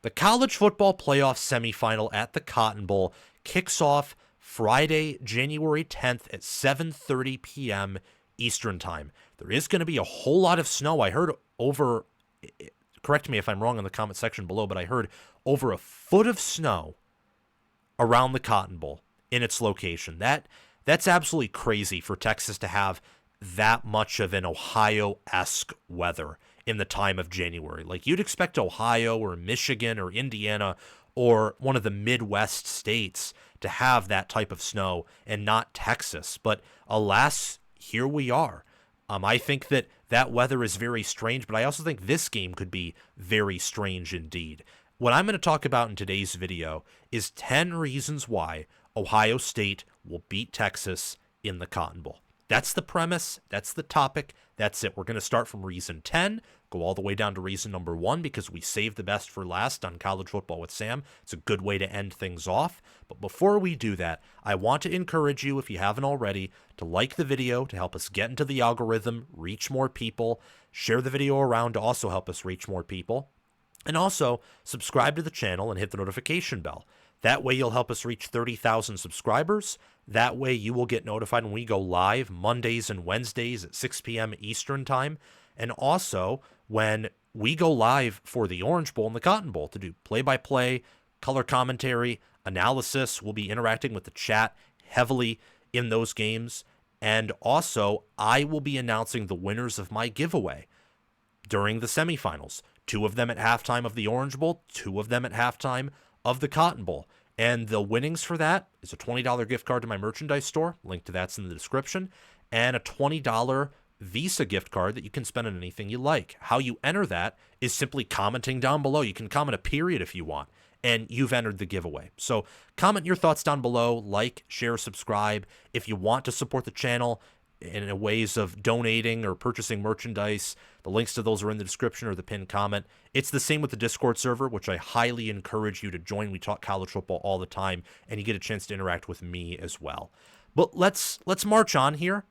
The College Football Playoff Semifinal at the Cotton Bowl kicks off Friday, January 10th at 7:30 p.m. Eastern Time. There is going to be a whole lot of snow. I heard over, correct me if I'm wrong in the comment section below, but I heard over a foot of snow around the Cotton Bowl in its location. That's absolutely crazy for Texas to have that much of an Ohio-esque weather in the time of January. Like, you'd expect Ohio or Michigan or Indiana or one of the Midwest states to have that type of snow and not Texas. But alas, here we are. I think that weather is very strange, but I also think this game could be very strange indeed. What I'm going to talk about in today's video is 10 reasons why Ohio State will beat Texas in the Cotton Bowl. That's the premise. That's the topic. That's it. We're going to start from reason 10, go all the way down to reason number 1, because we saved the best for last on College Football with Sam. It's a good way to end things off. But before we do that, I want to encourage you, if you haven't already, to like the video to help us get into the algorithm, reach more people, share the video around to also help us reach more people, and also subscribe to the channel and hit the notification bell. That way you'll help us reach 30,000 subscribers. That way you will get notified when we go live Mondays and Wednesdays at 6 p.m. Eastern Time. And also when we go live for the Orange Bowl and the Cotton Bowl to do play-by-play, color commentary, analysis. We'll be interacting with the chat heavily in those games. And also, I will be announcing the winners of my giveaway during the semifinals. 2 of them at halftime of the Orange Bowl, 2 of them at halftime of the Cotton Bowl. And the winnings for that is a $20 gift card to my merchandise store. Link to that's in the description. And a $20 Visa gift card that you can spend on anything you like. How you enter that is simply commenting down below. You can comment a period if you want, and you've entered the giveaway. So comment your thoughts down below, like, share, subscribe. If you want to support the channel in ways of donating or purchasing merchandise, the links to those are in the description or the pinned comment. It's the same with the Discord server, which I highly encourage you to join. We talk college football all the time, and you get a chance to interact with me as well. But let's march on here.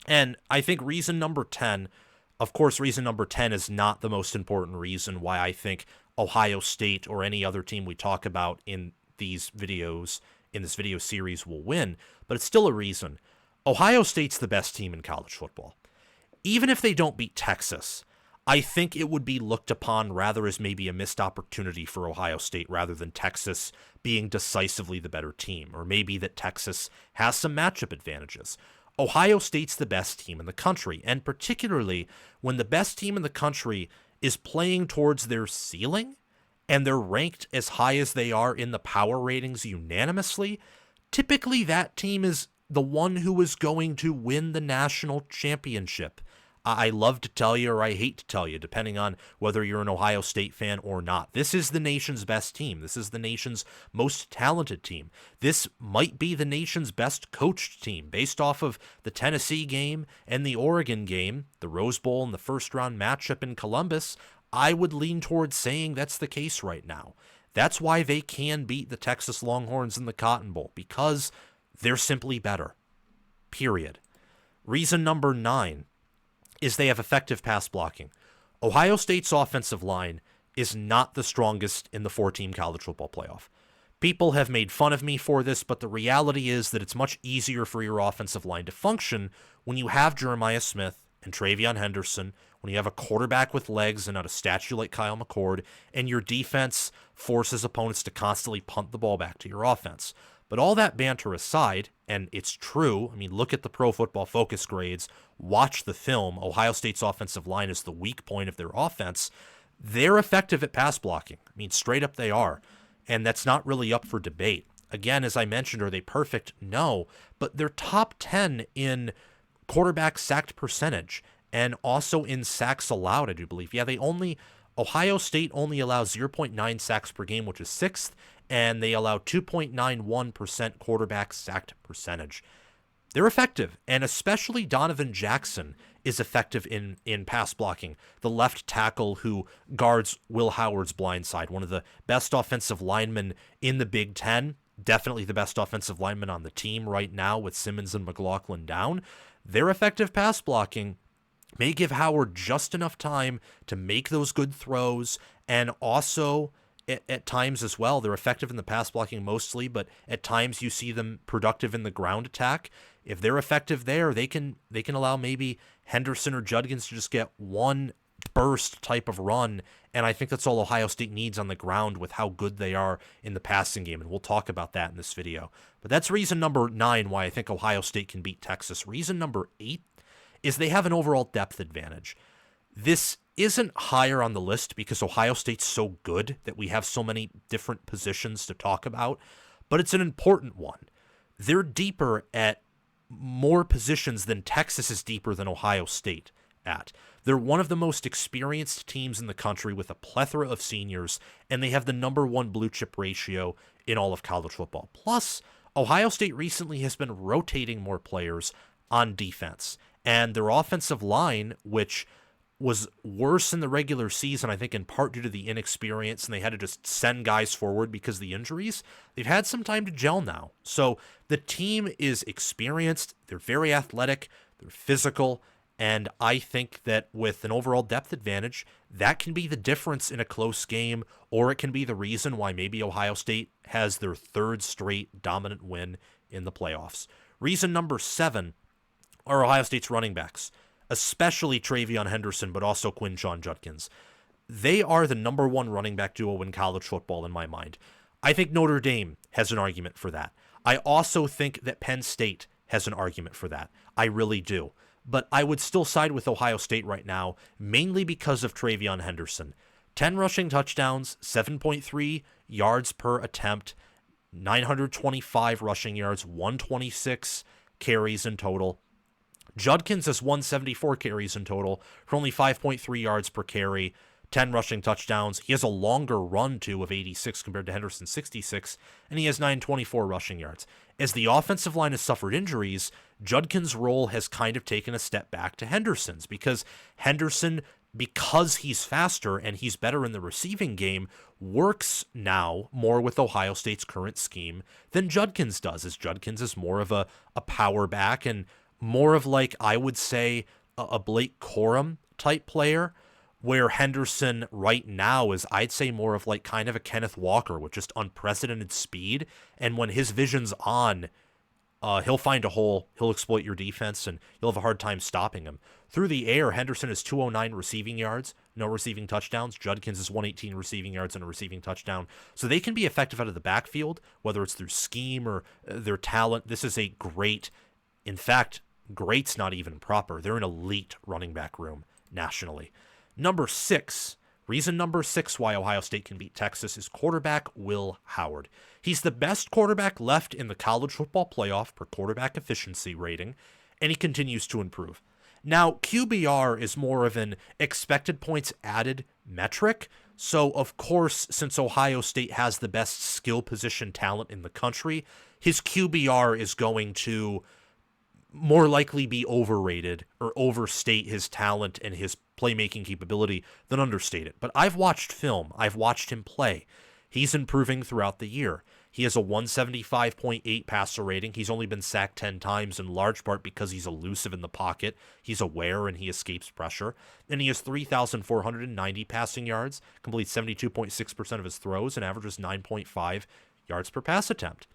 And I think reason number 10, of course, reason number 10 is not the most important reason why I think Ohio State or any other team we talk about in these videos, in this video series, will win, but it's still a reason. Ohio State's the best team in college football. Even if they don't beat Texas, I think it would be looked upon rather as maybe a missed opportunity for Ohio State rather than Texas being decisively the better team, or maybe that Texas has some matchup advantages. Ohio State's the best team in the country, and particularly when the best team in the country is playing towards their ceiling and they're ranked as high as they are in the power ratings unanimously, typically that team is the one who is going to win the national championship. I love to tell you, or I hate to tell you, depending on whether you're an Ohio State fan or not. This is the nation's best team. This is the nation's most talented team. This might be the nation's best coached team based off of the Tennessee game and the Oregon game, the Rose Bowl and the first round matchup in Columbus. I would lean towards saying that's the case right now. That's why they can beat the Texas Longhorns in the Cotton Bowl, because they're simply better. Period. Reason number 9 is they have effective pass blocking. Ohio State's offensive line is not the strongest in the 4-team college football playoff. People have made fun of me for this, but the reality is that it's much easier for your offensive line to function when you have Jeremiah Smith and TreVeyon Henderson, when you have a quarterback with legs and not a statue like Kyle McCord, and your defense forces opponents to constantly punt the ball back to your offense. But all that banter aside, and it's true, I mean, look at the Pro Football Focus grades, watch the film, Ohio State's offensive line is the weak point of their offense. They're effective at pass blocking. I mean, straight up they are. And that's not really up for debate. Again, as I mentioned, are they perfect? No. But they're top 10 in quarterback sacked percentage and also in sacks allowed, I do believe. Yeah, Ohio State only allows 0.9 sacks per game, which is 6th, and they allow 2.91% quarterback sacked percentage. They're effective, and especially Donovan Jackson is effective in pass blocking, the left tackle who guards Will Howard's blind side, one of the best offensive linemen in the Big Ten, definitely the best offensive lineman on the team right now with Simmons and McLaughlin down. Their effective pass blocking may give Howard just enough time to make those good throws and also at times as well. They're effective in the pass blocking mostly, but at times you see them productive in the ground attack. If they're effective there, they can allow maybe Henderson or Judkins to just get one burst type of run, and I think that's all Ohio State needs on the ground with how good they are in the passing game, and we'll talk about that in this video. But that's reason number 9 why I think Ohio State can beat Texas. Reason number 8 is they have an overall depth advantage. This isn't higher on the list because Ohio State's so good that we have so many different positions to talk about, but it's an important one. They're deeper at more positions than Texas is deeper than Ohio State at. They're one of the most experienced teams in the country with a plethora of seniors, and they have the number 1 blue chip ratio in all of college football. Plus, Ohio State recently has been rotating more players on defense, and their offensive line, which was worse in the regular season, I think in part due to the inexperience, and they had to just send guys forward because of the injuries. They've had some time to gel now. So the team is experienced, they're very athletic, they're physical, and I think that with an overall depth advantage, that can be the difference in a close game, or it can be the reason why maybe Ohio State has their 3rd straight dominant win in the playoffs. Reason number 7 are Ohio State's running backs, especially TreVeyon Henderson, but also Quinshon Judkins. They are the number 1 running back duo in college football in my mind. I think Notre Dame has an argument for that. I also think that Penn State has an argument for that. I really do. But I would still side with Ohio State right now, mainly because of TreVeyon Henderson. 10 rushing touchdowns, 7.3 yards per attempt, 925 rushing yards, 126 carries in total. Judkins has 174 carries in total for only 5.3 yards per carry, 10 rushing touchdowns. He has a longer run, too, of 86 compared to Henderson's 66, and he has 924 rushing yards. As the offensive line has suffered injuries, Judkins' role has kind of taken a step back to Henderson's because Henderson, because he's faster and he's better in the receiving game, works now more with Ohio State's current scheme than Judkins does, as Judkins is more of a power back and more of like, I would say, a Blake Corum type player, where Henderson right now is, I'd say, more of like kind of a Kenneth Walker with just unprecedented speed. And when his vision's on, he'll find a hole, he'll exploit your defense, and you'll have a hard time stopping him. Through the air, Henderson is 209 receiving yards, no receiving touchdowns. Judkins is 118 receiving yards and a receiving touchdown. So they can be effective out of the backfield, whether it's through scheme or their talent. This is a great, in fact, great's not even proper. They're an elite running back room nationally. Number 6, reason number 6 why Ohio State can beat Texas is quarterback Will Howard. He's the best quarterback left in the College Football Playoff per quarterback efficiency rating, and he continues to improve. Now, QBR is more of an expected points added metric, so of course, since Ohio State has the best skill position talent in the country, his QBR is going to more likely be overrated or overstate his talent and his playmaking capability than understate it. But I've watched film. I've watched him play. He's improving throughout the year. He has a 175.8 passer rating. He's only been sacked 10 times, in large part because he's elusive in the pocket. He's aware and he escapes pressure. And he has 3,490 passing yards, completes 72.6% of his throws, and averages 9.5 yards per pass attempt.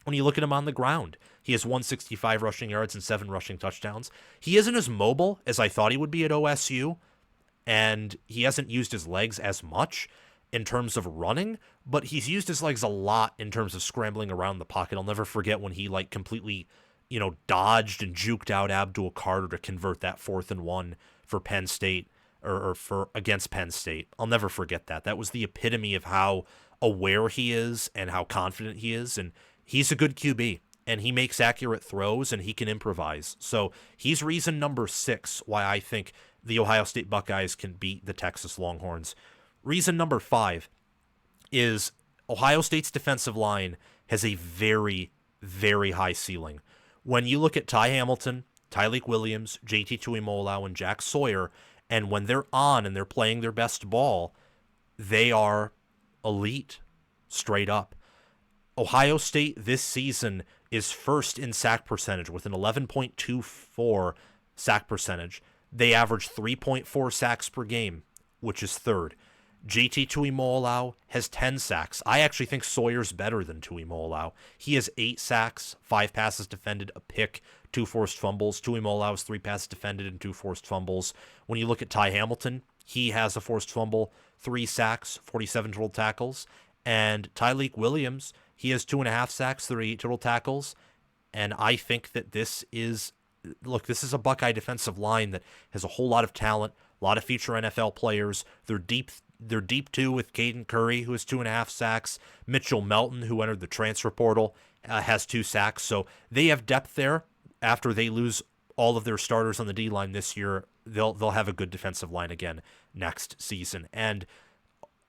When you look at him on the ground, he has 165 rushing yards and 7 rushing touchdowns. He isn't as mobile as I thought he would be at OSU, and he hasn't used his legs as much in terms of running, but he's used his legs a lot in terms of scrambling around the pocket. I'll never forget when he completely, dodged and juked out Abdul Carter to convert that 4th and 1 for Penn State or for against Penn State. I'll never forget that. That was the epitome of how aware he is and how confident he is, and he's a good QB, and he makes accurate throws, and he can improvise. So he's reason number 6 why I think the Ohio State Buckeyes can beat the Texas Longhorns. Reason number 5 is Ohio State's defensive line has a very, very high ceiling. When you look at Ty Hamilton, Tyleik Williams, JT Tuimoloau, and Jack Sawyer, and when they're on and they're playing their best ball, they are elite, straight up. Ohio State this season is first in sack percentage with an 11.24 sack percentage. They average 3.4 sacks per game, which is 3rd. JT Tuimoloau has 10 sacks. I actually think Sawyer's better than Tuimoloau. He has 8 sacks, 5 passes defended, a pick, 2 forced fumbles. Tuimoloau has 3 passes defended and 2 forced fumbles. When you look at Ty Hamilton, he has a forced fumble, 3 sacks, 47 total tackles. And Tyleik Williams, he has 2.5 sacks, 38 total tackles. And I think that this is a Buckeye defensive line that has a whole lot of talent, a lot of future NFL players. They're deep too with Caden Curry, who has 2.5 sacks. Mitchell Melton, who entered the transfer portal, has 2 sacks. So they have depth there. After they lose all of their starters on the D-line this year, they'll have a good defensive line again next season. And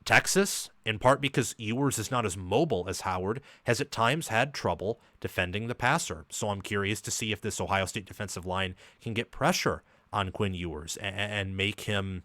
Texas, in part because Ewers is not as mobile as Howard, has at times had trouble defending the passer. So I'm curious to see if this Ohio State defensive line can get pressure on Quinn Ewers and make him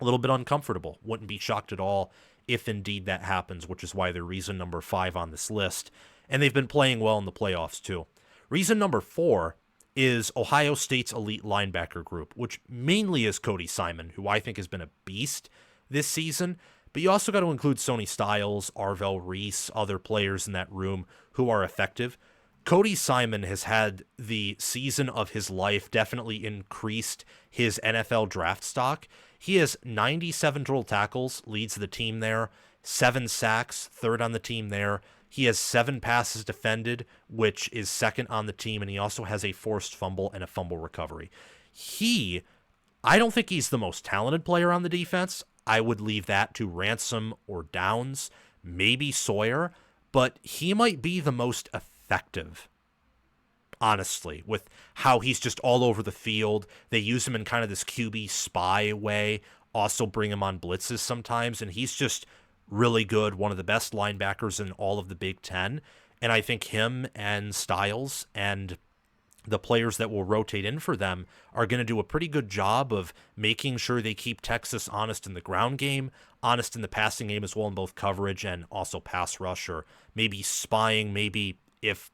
a little bit uncomfortable. Wouldn't be shocked at all if indeed that happens, which is why they're reason number 5 on this list. And they've been playing well in the playoffs too. Reason number 4 is Ohio State's elite linebacker group, which mainly is Cody Simon, who I think has been a beast this season. But you also got to include Sonny Styles, Arvell Reese, other players in that room who are effective. Cody Simon has had the season of his life, definitely increased his NFL draft stock. He has 97 total tackles, leads the team there, 7 sacks, third on the team there. He has 7 passes defended, which is second on the team, and he also has a forced fumble and a fumble recovery. I don't think he's the most talented player on the defense. I would leave that to Ransom or Downs, maybe Sawyer, but he might be the most effective, honestly, with how he's just all over the field. They use him in kind of this QB spy way, also bring him on blitzes sometimes, and he's just really good, one of the best linebackers in all of the Big Ten. And I think him and Styles and the players that will rotate in for them are going to do a pretty good job of making sure they keep Texas honest in the ground game, honest in the passing game as well, in both coverage and also pass rush, or maybe spying, maybe if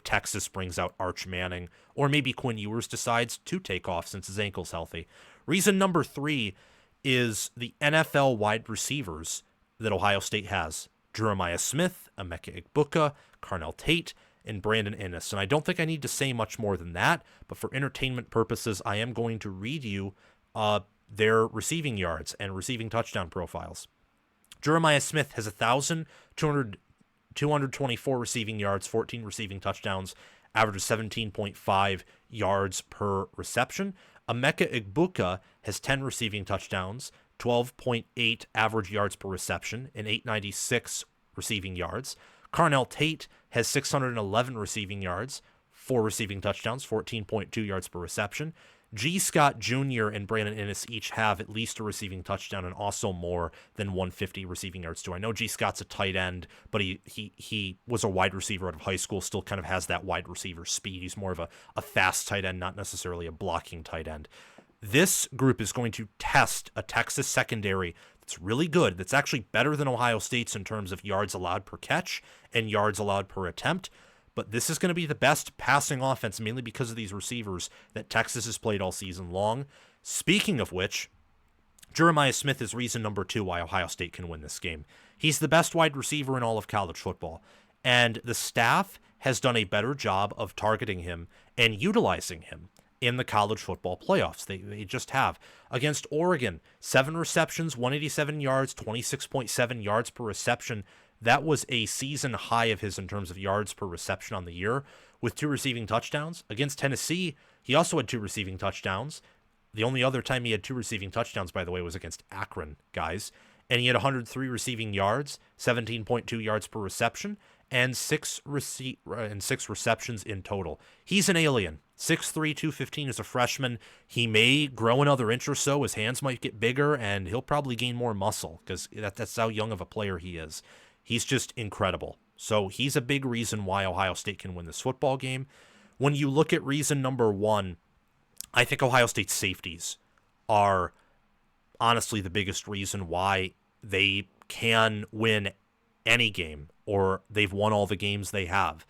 Texas brings out Arch Manning, or maybe Quinn Ewers decides to take off since his ankle's healthy. Reason number 3 is the NFL wide receivers that Ohio State has. Jeremiah Smith, Emeka Egbuka, Carnell Tate, and Brandon Inniss. And I don't think I need to say much more than that, but for entertainment purposes, I am going to read you their receiving yards and receiving touchdown profiles. Jeremiah Smith has 1,224 receiving yards, 14 receiving touchdowns, averages 17.5 yards per reception. Emeka Egbuka has 10 receiving touchdowns, 12.8 average yards per reception, and 896 receiving yards. Carnell Tate has 611 receiving yards, 4 receiving touchdowns, 14.2 yards per reception. G. Scott Jr. and Brandon Inniss each have at least a receiving touchdown and also more than 150 receiving yards too. I know G. Scott's a tight end, but he was a wide receiver out of high school, still kind of has that wide receiver speed. He's more of a fast tight end, not necessarily a blocking tight end. This group is going to test a Texas secondary that's really good, that's actually better than Ohio State's in terms of yards allowed per catch and yards allowed per attempt. But this is going to be the best passing offense, mainly because of these receivers that Texas has played all season long. Speaking of which, Jeremiah Smith is reason number 2 why Ohio State can win this game. He's the best wide receiver in all of college football, and the staff has done a better job of targeting him and utilizing him in the college football playoffs. They just have. Against Oregon, 7 receptions, 187 yards, 26.7 yards per reception. That was a season high of his in terms of yards per reception on the year, with 2 receiving touchdowns. Against Tennessee, he also had 2 receiving touchdowns. The only other time he had 2 receiving touchdowns, by the way, was against Akron, guys. And he had 103 receiving yards, 17.2 yards per reception, and 6 receptions in total. He's an alien. 6'3", 215 as a freshman. He may grow another inch or so. His hands might get bigger, and he'll probably gain more muscle because that's how young of a player he is. He's just incredible. So he's a big reason why Ohio State can win this football game. When you look at reason number 1, I think Ohio State's safeties are honestly the biggest reason why they can win any game, or they've won all the games they have.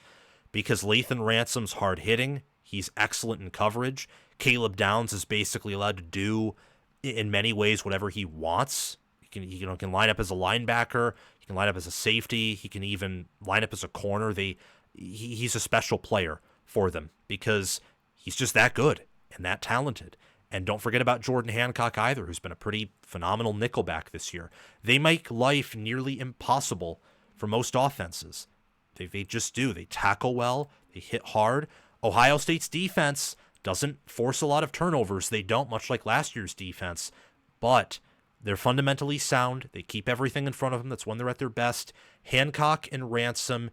Because Lathan Ransom's hard hitting, he's excellent in coverage. Caleb Downs is basically allowed to do, in many ways, whatever he wants. can line up as a linebacker. He can line up as a safety. He can even line up as a corner. He's a special player for them because he's just that good and that talented. And don't forget about Jordan Hancock either, who's been a pretty phenomenal nickelback this year. They make life nearly impossible for most offenses. They just do. They tackle well. They hit hard. Ohio State's defense doesn't force a lot of turnovers. They don't, much like last year's defense. But they're fundamentally sound. They keep everything in front of them. That's when they're at their best. Hancock and Ransom,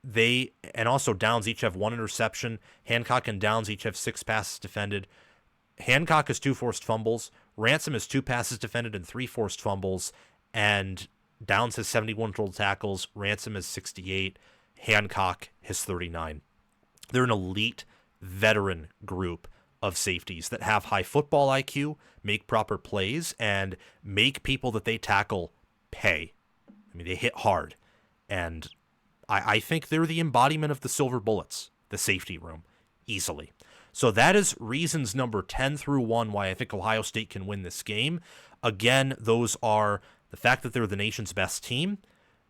and also Downs each have 1 interception. Hancock and Downs each have 6 passes defended. Hancock has 2 forced fumbles. Ransom has 2 passes defended and 3 forced fumbles. And Downs has 71 total tackles. Ransom has 68. Hancock has 39. They're an elite veteran group of safeties that have high football IQ, make proper plays, and make people that they tackle pay. I mean, they hit hard. And I think they're the embodiment of the silver bullets, the safety room, easily. So that is reasons number 10 through 1 why I think Ohio State can win this game. Again, those are the fact that they're the nation's best team.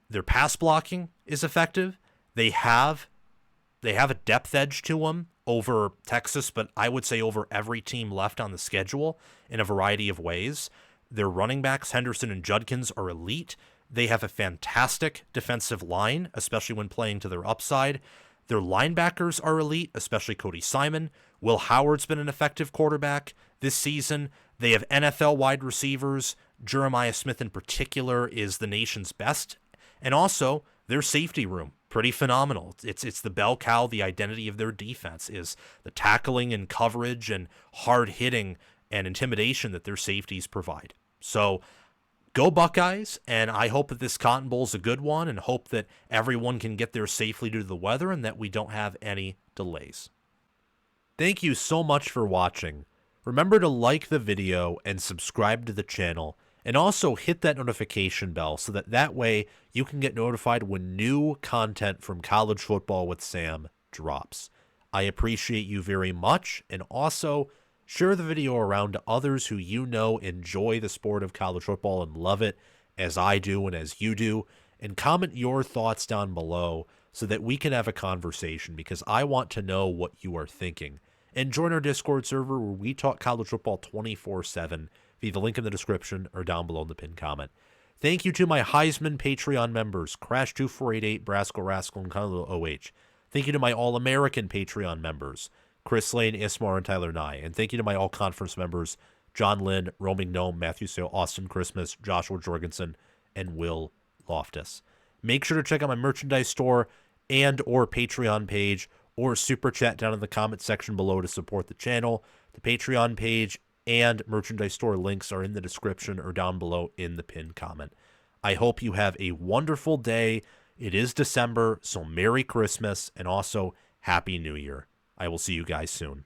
Their pass blocking is effective. They have a depth edge to them over Texas, but I would say over every team left on the schedule in a variety of ways. Their running backs, Henderson and Judkins, are elite. They have a fantastic defensive line, especially when playing to their upside. Their linebackers are elite, especially Cody Simon. Will Howard's been an effective quarterback this season. They have NFL wide receivers. Jeremiah Smith in particular is the nation's best. And also, their safety room, pretty phenomenal. It's the bell cow, the identity of their defense is the tackling and coverage and hard hitting and intimidation that their safeties provide. So go Buckeyes, and I hope that this Cotton Bowl is a good one and hope that everyone can get there safely due to the weather and that we don't have any delays. Thank you so much for watching. Remember to like the video and subscribe to the channel, and also hit that notification bell so that way you can get notified when new content from College Football with Sam drops. I appreciate you very much, and also share the video around to others who you know enjoy the sport of college football and love it as I do and as you do, and comment your thoughts down below so that we can have a conversation, because I want to know what you are thinking. And join our Discord server where we talk college football 24/7 via the link in the description or down below in the pinned comment. Thank you to my Heisman Patreon members, Crash2488, Brasco Rascal, and Conlo OH. Thank you to my All-American Patreon members, Chris Lane, Ismar, and Tyler Nye. And thank you to my All-Conference members, John Lynn, Roaming Gnome, Matthew Sale, Austin Christmas, Joshua Jorgensen, and Will Loftus. Make sure to check out my merchandise store and or Patreon page, or super chat down in the comment section below to support the channel. The Patreon page and merchandise store links are in the description or down below in the pinned comment. I hope you have a wonderful day. It is December, so Merry Christmas and also Happy New Year. I will see you guys soon.